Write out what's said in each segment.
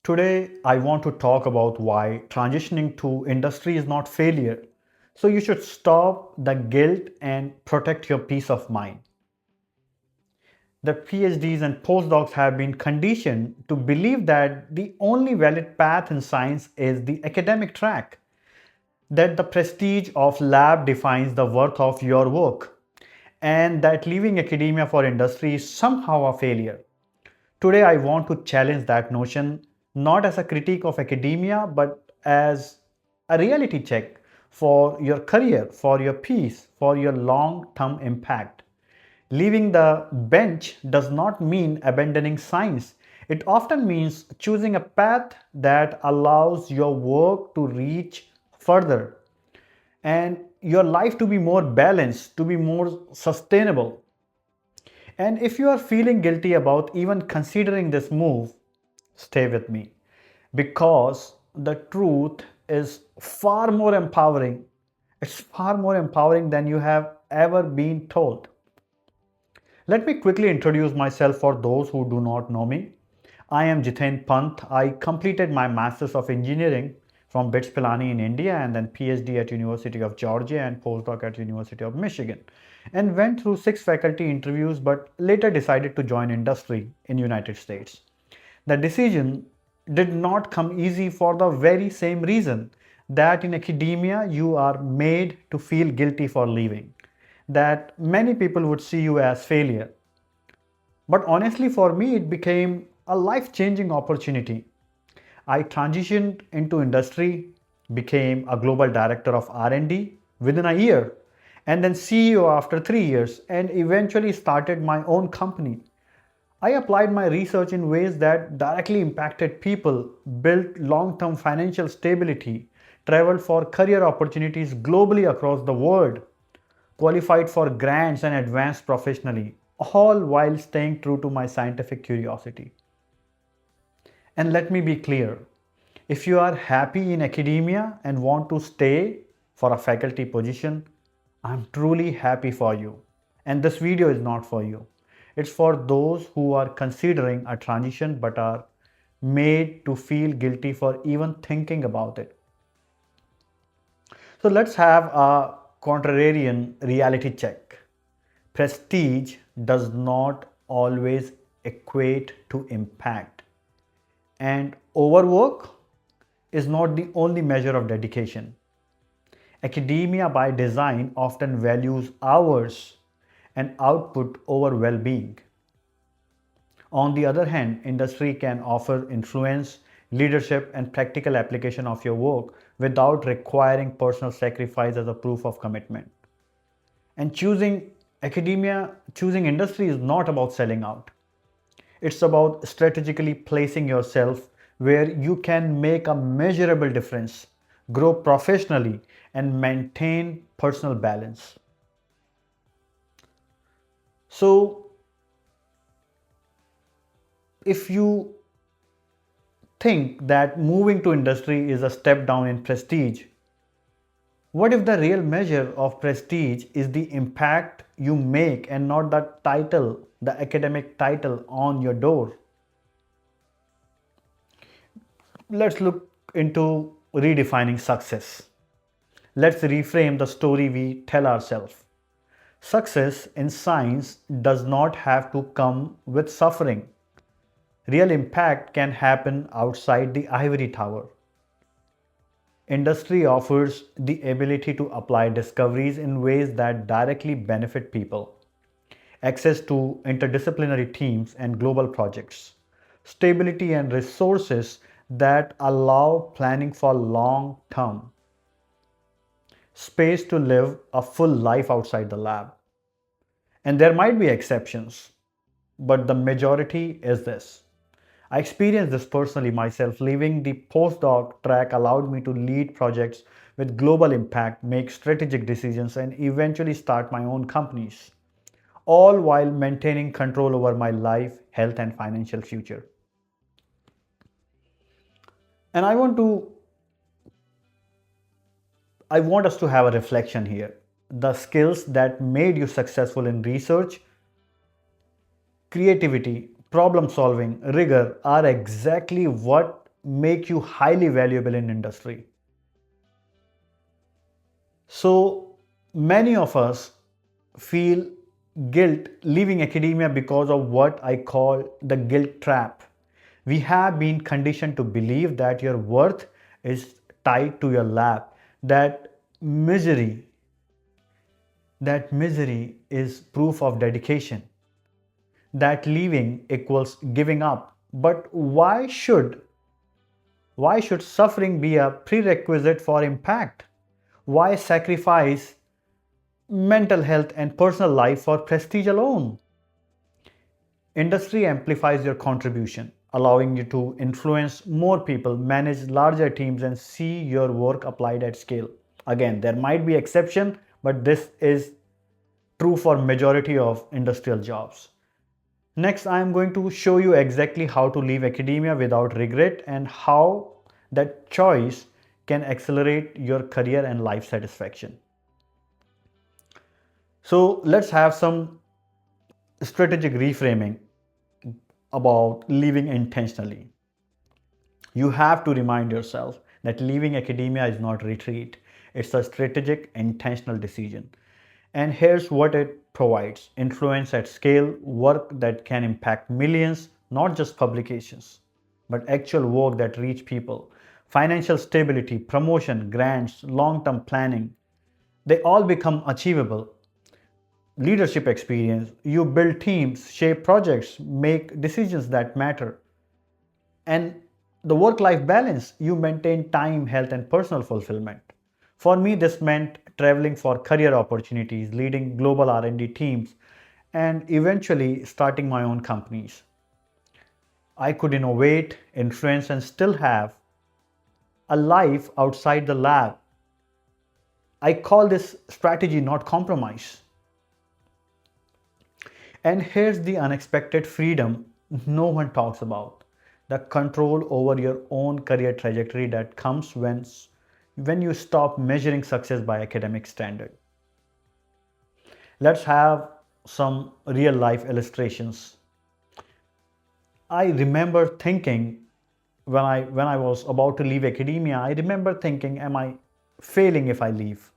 Today, I want to talk about why transitioning to industry is not failure. So, you should stop the guilt and protect your peace of mind. The PhDs and postdocs have been conditioned to believe that the only valid path in science is the academic track, that the prestige of lab defines the worth of your work, and that leaving academia for industry is somehow a failure. Today, I want to challenge that notion not as a critique of academia, but as a reality check for your career, for your peace, for your long term impact. Leaving the bench does not mean abandoning science. It often means choosing a path that allows your work to reach further and your life to be more balanced, to be more sustainable. And if you are feeling guilty about even considering this move, stay with me because the truth is far more empowering. It's far more empowering than you have ever been told. Let me quickly introduce myself for those who do not know me. I am Jiten Pant. I completed my Masters of Engineering from BITS Pilani in India and then PhD at University of Georgia and postdoc at University of Michigan and went through 6 faculty interviews but later decided to join industry in United States. The decision did not come easy for the very same reason that in academia you are made to feel guilty for leaving, that many people would see you as failure. But honestly, for me, it became a life changing opportunity. I transitioned into industry, became a global director of R&D within a year, and then CEO after 3 years, and eventually started my own company. I applied my research in ways that directly impacted people, built long term financial stability, traveled for career opportunities globally across the world, qualified for grants, and advanced professionally, all while staying true to my scientific curiosity. And let me be clear, if you are happy in academia and want to stay for a faculty position, I'm truly happy for you. And this video is not for you. It's for those who are considering a transition but are made to feel guilty for even thinking about it. So let's have a contrarian reality check. Prestige does not always equate to impact, and overwork is not the only measure of dedication. Academia by design often values hours and output over well being. On the other hand, industry can offer influence, leadership, and practical application of your work without requiring personal sacrifice as a proof of commitment. And choosing industry is not about selling out. It's about strategically placing yourself where you can make a measurable difference, grow professionally, and maintain personal balance. So, if you think that moving to industry is a step down in prestige, what if the real measure of prestige is the impact you make and not the title, the academic title on your door? Let's look into redefining success. Let's reframe the story we tell ourselves. Success in science does not have to come with suffering. Real impact can happen outside the ivory tower. Industry offers the ability to apply discoveries in ways that directly benefit people. Access to interdisciplinary teams and global projects. Stability and resources that allow planning for long term. Space to live a full life outside the lab. And there might be exceptions, but the majority is this. I experienced this personally myself. Leaving the postdoc track allowed me to lead projects with global impact, make strategic decisions, and eventually start my own companies, all while maintaining control over my life, health, and financial future. And I want us to have a reflection here. The skills that made you successful in research, creativity, problem solving, rigor are exactly what make you highly valuable in industry. So many of us feel guilt leaving academia because of what I call the guilt trap. We have been conditioned to believe that your worth is tied to your lab, that misery, that misery is proof of dedication, that leaving equals giving up. But why should suffering be a prerequisite for impact? Why sacrifice mental health and personal life for prestige alone? Industry amplifies your contribution, allowing you to influence more people, manage larger teams, and see your work applied at scale. Again, there might be exception, but this is true for majority of industrial jobs. Next, I am going to show you exactly how to leave academia without regret and how that choice can accelerate your career and life satisfaction. So let's have some strategic reframing about leaving intentionally. You have to remind yourself that leaving academia is not retreat. It's a strategic, intentional decision. And here's what it provides: influence at scale, work that can impact millions, not just publications, but actual work that reach people, financial stability, promotion, grants, long-term planning. They all become achievable. Leadership experience, you build teams, shape projects, make decisions that matter. And the work life balance, you maintain time, health, and personal fulfillment. For me, this meant traveling for career opportunities, leading global R&D teams, and eventually starting my own companies. I could innovate, influence, and still have a life outside the lab. I call this strategy, not compromise. And here's the unexpected freedom no one talks about: the control over your own career trajectory that comes when you stop measuring success by academic standard. Let's have some real life illustrations. I remember thinking when I was about to leave academia, I remember thinking, am I failing if I leave?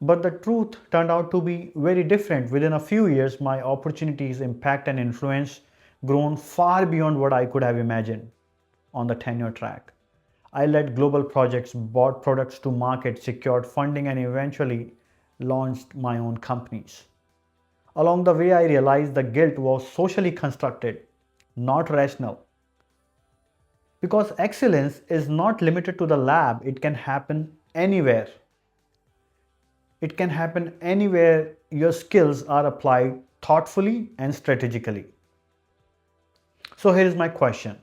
But the truth turned out to be very different. Within a few years, my opportunities, impact, and influence grown far beyond what I could have imagined on the tenure track. I led global projects, brought products to market, secured funding, and eventually launched my own companies. Along the way, I realized the guilt was socially constructed, not rational. Because excellence is not limited to the lab, it can happen anywhere. It can happen anywhere your skills are applied thoughtfully and strategically. So here is my question.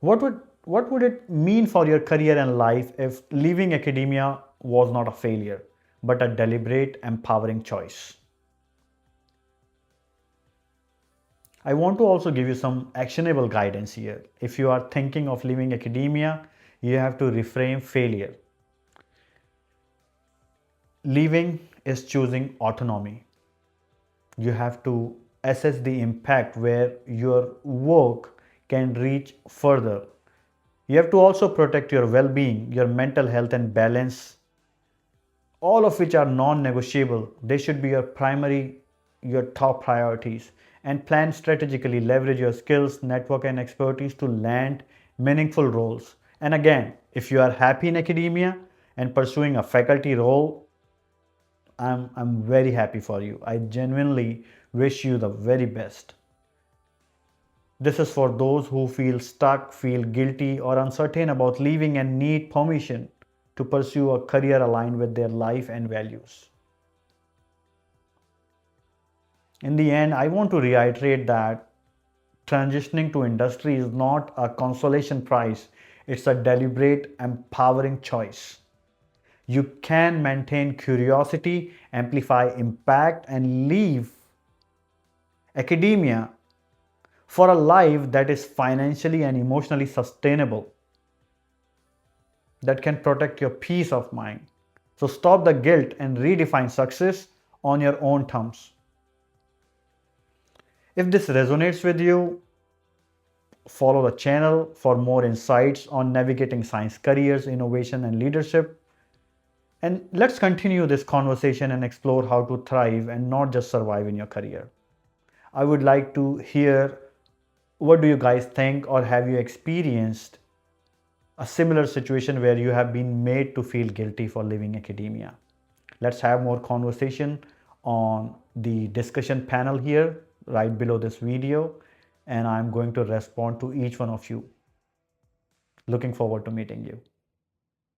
What would it mean for your career and life if leaving academia was not a failure, but a deliberate, empowering choice? I want to also give you some actionable guidance here. If you are thinking of leaving academia, you have to reframe failure. Leaving is choosing autonomy. You have to assess the impact where your work can reach further. You have to also protect your well being, your mental health, and balance, all of which are non negotiable. They should be your top priorities. And plan strategically, leverage your skills, network, and expertise to land meaningful roles. And again, if you are happy in academia and pursuing a faculty role, I'm very happy for you. I genuinely wish you the very best. This is for those who feel stuck, feel guilty, or uncertain about leaving and need permission to pursue a career aligned with their life and values. In the end, I want to reiterate that transitioning to industry is not a consolation prize, it's a deliberate, empowering choice. You can maintain curiosity, amplify impact, and leave academia for a life that is financially and emotionally sustainable, that can protect your peace of mind. So stop the guilt and redefine success on your own terms. If this resonates with you, Follow the channel for more insights on navigating science careers, innovation, and leadership. And let's continue this conversation and explore how to thrive and not just survive in your career. I would like to hear, what do you guys think, or have you experienced a similar situation where you have been made to feel guilty for leaving academia? Let's have more conversation on the discussion panel here right below this video, and I'm going to respond to each one of you. Looking forward to meeting you.